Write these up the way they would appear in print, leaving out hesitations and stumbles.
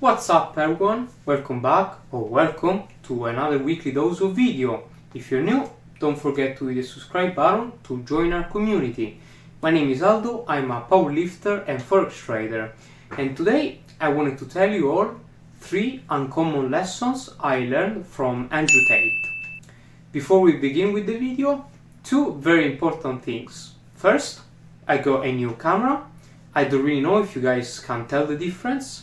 What's up everyone? Welcome back or welcome to another weekly dose of video. If you're new, don't forget to hit the subscribe button to join our community. My name is Aldo, I'm a powerlifter and forex trader, and today I wanted to tell you all 3 uncommon lessons I learned from Andrew Tate. Before we begin with the video, 2 very important things. First, I got a new camera. I don't really know if you guys can tell the difference,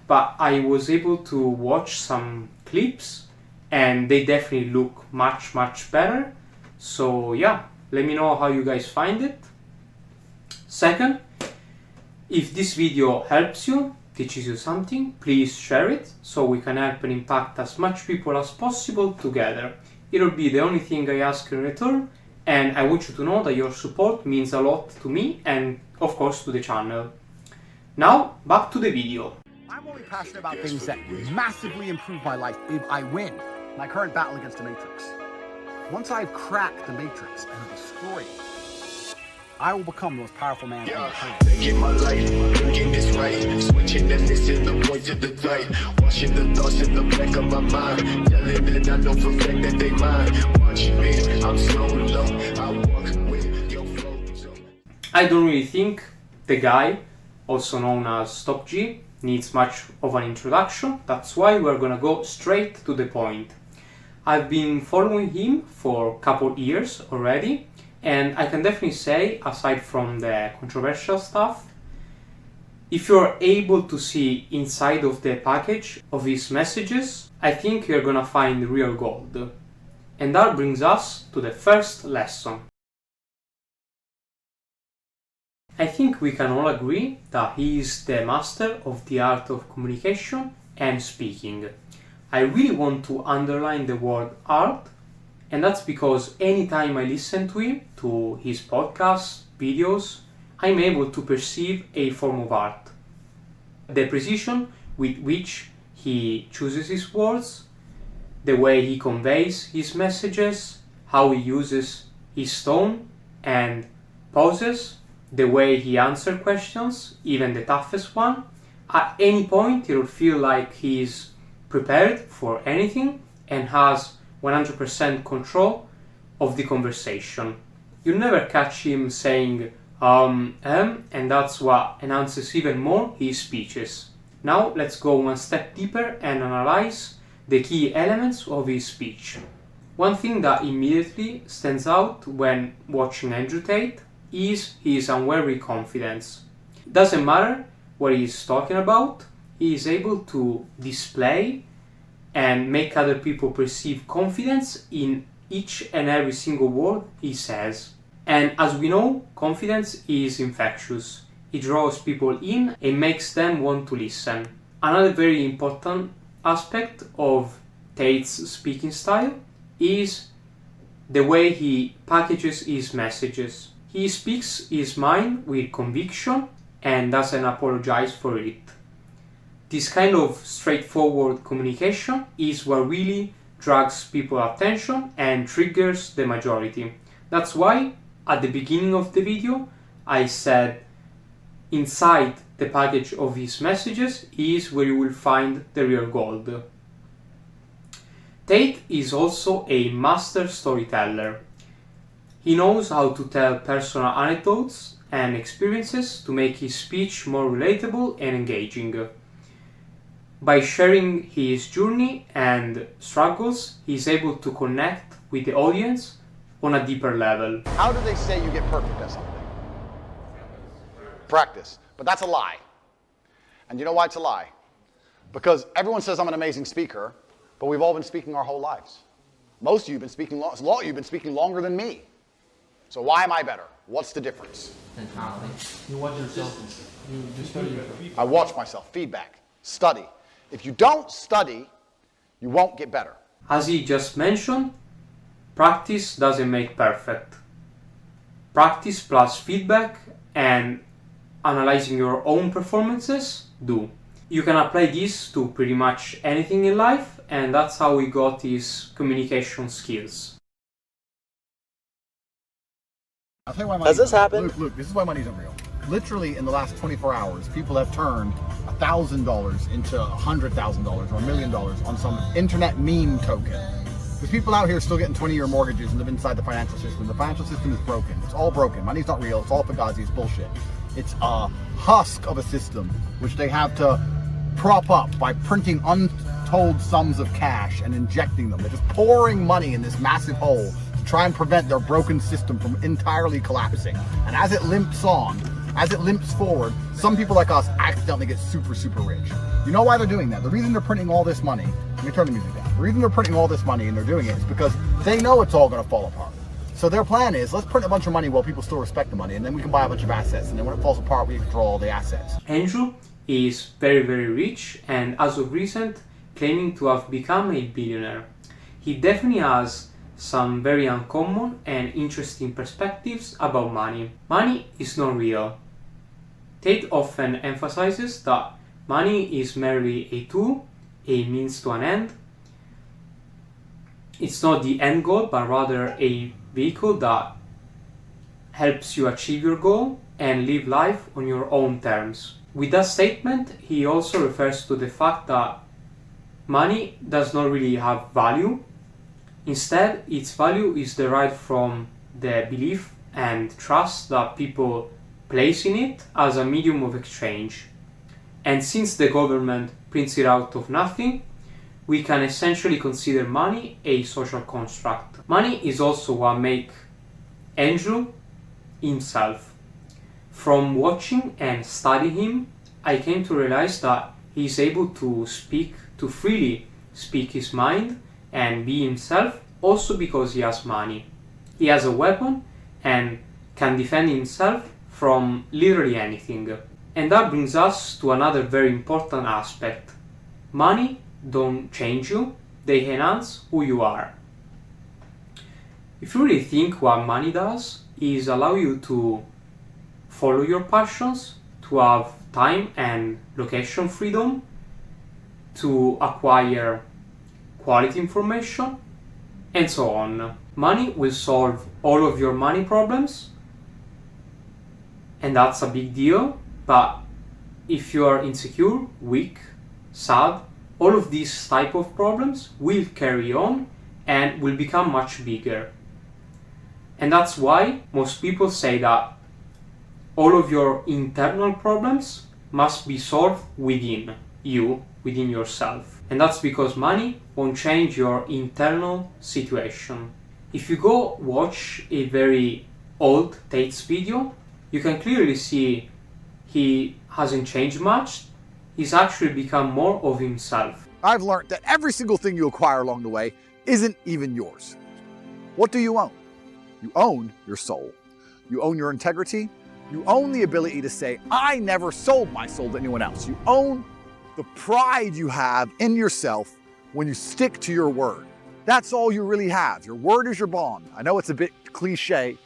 but I was able to watch some clips and they definitely look much better. So yeah, let me know how you guys find it. Second, if this video helps you, teaches you something, please share it so we can help and impact as much people as possible together. It'll be the only thing I ask in return, and I want you to know that your support means a lot to me and of course to the channel. Now, back to the video. I'm only passionate about things that massively improve my life if I win my current battle against the Matrix. Once I've cracked the Matrix and destroyed it, I will become the most powerful man on the planet. Get my life, getting this right, switching and missing the point to the right, washing the thoughts in the back of my mind, telling that I know for a fact that they mine. Watch me, I'm slow and low, I walk with your flow. I don't really think the guy, also known as Stop G, needs much of an introduction. That's why we're gonna go straight to the point. I've been following him for a couple years already, and I can definitely say, aside from the controversial stuff, if you're able to see inside of the package of his messages, I think you're gonna find real gold. And that brings us to the first lesson. I think we can all agree that he is the master of the art of communication and speaking. I really want to underline the word art, and that's because anytime I listen to him, to his podcasts, videos, I'm able to perceive a form of art. The precision with which he chooses his words, the way he conveys his messages, how he uses his tone and pauses, the way he answers questions, even the toughest one. At any point you'll feel like he's prepared for anything and has 100% control of the conversation. You'll never catch him saying and that's what enhances even more his speeches. Now let's go one step deeper and analyze the key elements of his speech. One thing that immediately stands out when watching Andrew Tate is his unwavering confidence. It doesn't matter what he's talking about, he is able to display and make other people perceive confidence in each and every single word he says. And as we know, confidence is infectious. It draws people in and makes them want to listen. Another very important aspect of Tate's speaking style is the way he packages his messages. He speaks his mind with conviction and doesn't apologize for it. This kind of straightforward communication is what really drags people's attention and triggers the majority. That's why at the beginning of the video I said inside the package of his messages is where you will find the real gold. Tate is also a master storyteller. He knows how to tell personal anecdotes and experiences to make his speech more relatable and engaging. By sharing his journey and struggles, he is able to connect with the audience on a deeper level. How do they say you get perfect at something? Practice. But that's a lie. And you know why it's a lie? Because everyone says I'm an amazing speaker, but we've all been speaking our whole lives. Most of you have been speaking, you've been speaking longer than me. So why am I better? What's the difference? You watch yourself. You study yourself. I watch myself. Feedback. Study. If you don't study, you won't get better. As he just mentioned, practice doesn't make perfect. Practice plus feedback and analyzing your own performances do. You can apply this to pretty much anything in life, and that's how he got his communication skills. I'll tell you why money. Has this happened? Luke, this is why money isn't real. Literally in the last 24 hours, people have turned $1,000 into $100,000 or $1 million on some internet meme token. There's people out here still getting 20-year mortgages and live inside the financial system. The financial system is broken. It's all broken. Money's not real. It's all fugazi. It's bullshit. It's a husk of a system which they have to prop up by printing untold sums of cash and injecting them. They're just pouring money in this massive hole to try and prevent their broken system from entirely collapsing. And as it limps on, as it limps forward, some people like us accidentally get super, super rich. You know why they're doing that? The reason they're printing all this money, let me turn the music down. The reason they're printing all this money and they're doing it is because they know it's all going to fall apart. So their plan is, let's print a bunch of money while people still respect the money, and then we can buy a bunch of assets, and then when it falls apart, we control all the assets. Andrew is very, very rich, and as of recent, claiming to have become a billionaire. He definitely has some very uncommon and interesting perspectives about money. Money is not real. Tate often emphasizes that money is merely a tool, a means to an end. It's not the end goal, but rather a vehicle that helps you achieve your goal and live life on your own terms. With that statement, he also refers to the fact that money does not really have value. Instead, its value is derived from the belief and trust that people place in it as a medium of exchange. And since the government prints it out of nothing, we can essentially consider money a social construct. Money is also what makes Andrew himself. From watching and studying him, I came to realize that he is able to freely speak his mind and be himself, also because he has money. He has a weapon and can defend himself from literally anything. And that brings us to another very important aspect. Money don't change you, they enhance who you are. If you really think, what money does is allow you to follow your passions, to have time and location freedom, to acquire quality information, and so on. Money will solve all of your money problems, and that's a big deal, but if you are insecure, weak, sad, all of these type of problems will carry on and will become much bigger. And that's why most people say that all of your internal problems must be solved within you, within yourself. And that's because money won't change your internal situation. If you go watch a very old Tate's video, you can clearly see he hasn't changed much. He's actually become more of himself. I've learned that every single thing you acquire along the way isn't even yours. What do you own? You own your soul. You own your integrity. You own the ability to say, I never sold my soul to anyone else. You own the pride you have in yourself when you stick to your word. That's all you really have. Your word is your bond. I know it's a bit cliche.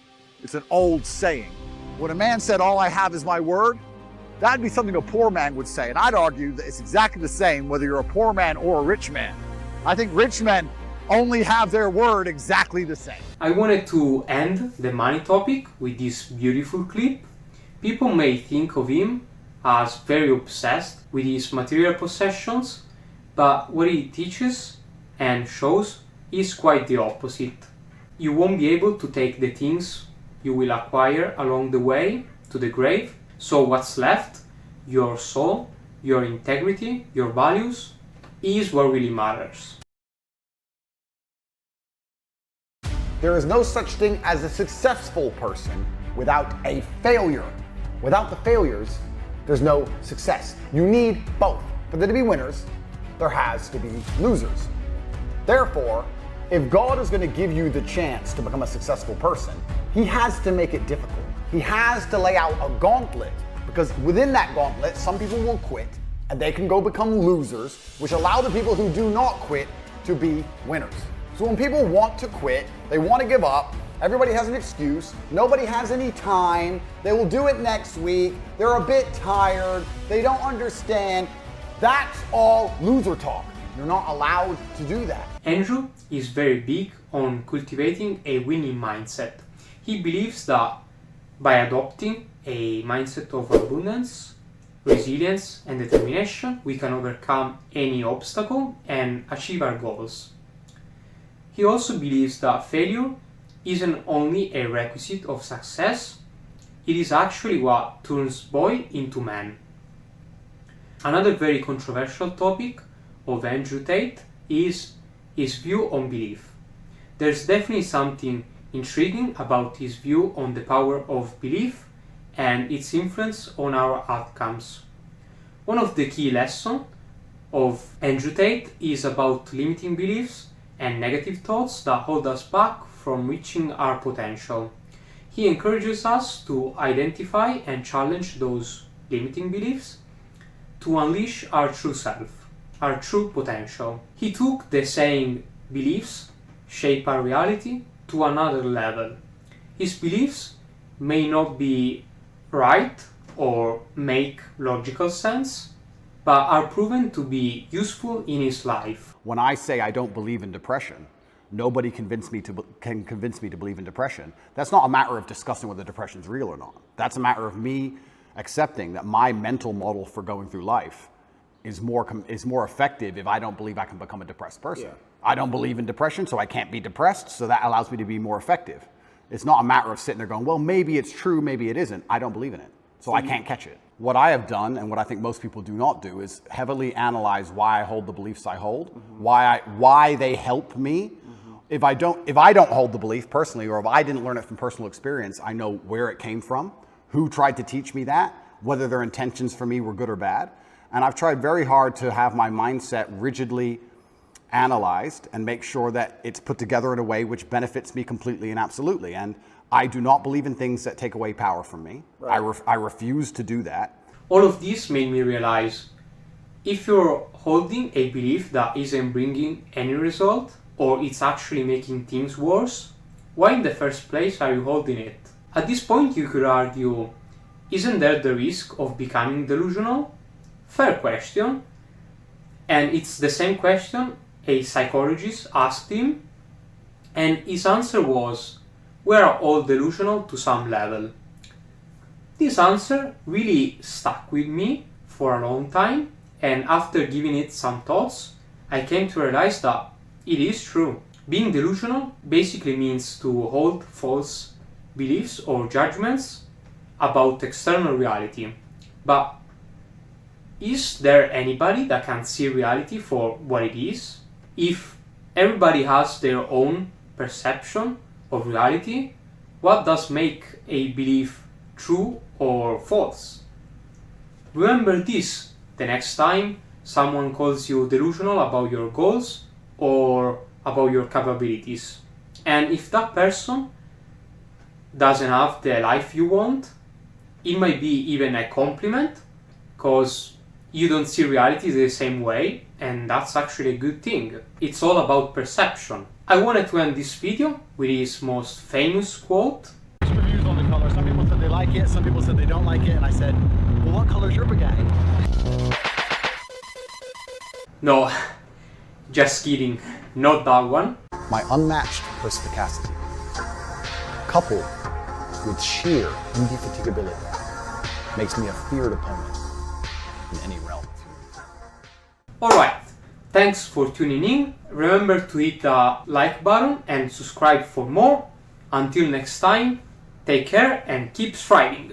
It's an old saying. When a man said, all I have is my word, that'd be something a poor man would say. And I'd argue that it's exactly the same whether you're a poor man or a rich man. I think rich men only have their word exactly the same. I wanted to end the money topic with this beautiful clip. People may think of him as very obsessed with his material possessions, but what he teaches and shows is quite the opposite. You won't be able to take the things you will acquire along the way to the grave, so what's left, your soul, your integrity, your values, is what really matters. There is no such thing as a successful person without a failure. Without the failures, there's no success. You need both. For there to be winners, there has to be losers. Therefore, if God is going to give you the chance to become a successful person, He has to make it difficult. He has to lay out a gauntlet, because within that gauntlet, some people will quit and they can go become losers, which allow the people who do not quit to be winners. So when people want to quit, they want to give up, everybody has an excuse, nobody has any time, they will do it next week, they're a bit tired, they don't understand. That's all loser talk. You're not allowed to do that. Andrew is very big on cultivating a winning mindset. He believes that by adopting a mindset of abundance, resilience, and determination, we can overcome any obstacle and achieve our goals. He also believes that failure isn't only a requisite of success, it is actually what turns boy into man. Another very controversial topic of Andrew Tate is his view on belief. There's definitely something intriguing about his view on the power of belief and its influence on our outcomes. One of the key lessons of Andrew Tate is about limiting beliefs and negative thoughts that hold us back from reaching our potential. He encourages us to identify and challenge those limiting beliefs to unleash our true self, our true potential. He took the saying, beliefs shape our reality, to another level. His beliefs may not be right or make logical sense, but are proven to be useful in his life. When I say I don't believe in depression, nobody can convince me to believe in depression. That's not a matter of discussing whether depression is real or not. That's a matter of me accepting that my mental model for going through life is more effective if I don't believe I can become a depressed person. Yeah. I don't believe in depression, so I can't be depressed, so that allows me to be more effective. It's not a matter of sitting there going, well, maybe it's true, maybe it isn't. I don't believe in it, so I can't catch it. What I have done, and what I think most people do not do, is heavily analyze why I hold the beliefs I hold, why they help me. If I don't hold the belief personally, or if I didn't learn it from personal experience, I know where it came from, who tried to teach me that, whether their intentions for me were good or bad. And I've tried very hard to have my mindset rigidly analyzed and make sure that it's put together in a way which benefits me completely and absolutely. And I do not believe in things that take away power from me. Right. I refuse to do that. All of this made me realize, if you're holding a belief that isn't bringing any result, or it's actually making things worse, why in the first place are you holding it? At this point you could argue, isn't there the risk of becoming delusional? Fair question. And it's the same question a psychologist asked him, and his answer was, we are all delusional to some level. This answer really stuck with me for a long time, and after giving it some thoughts, I came to realize that it is true. Being delusional basically means to hold false beliefs or judgments about external reality. But is there anybody that can see reality for what it is? If everybody has their own perception of reality, what does make a belief true or false? Remember this the next time someone calls you delusional about your goals or about your capabilities. And if that person doesn't have the life you want, it might be even a compliment, because you don't see reality the same way, and that's actually a good thing. It's all about perception. I wanted to end this video with his most famous quote. Reviews on the color. Some people said they like it, some people said they don't like it, and I said, well, what color's your Bugatti? No, just kidding, not that one. My unmatched perspicacity, coupled with sheer indefatigability, makes me a feared opponent in any realm. Alright, thanks for tuning in. Remember to hit the like button and subscribe for more. Until next time, take care and keep striving.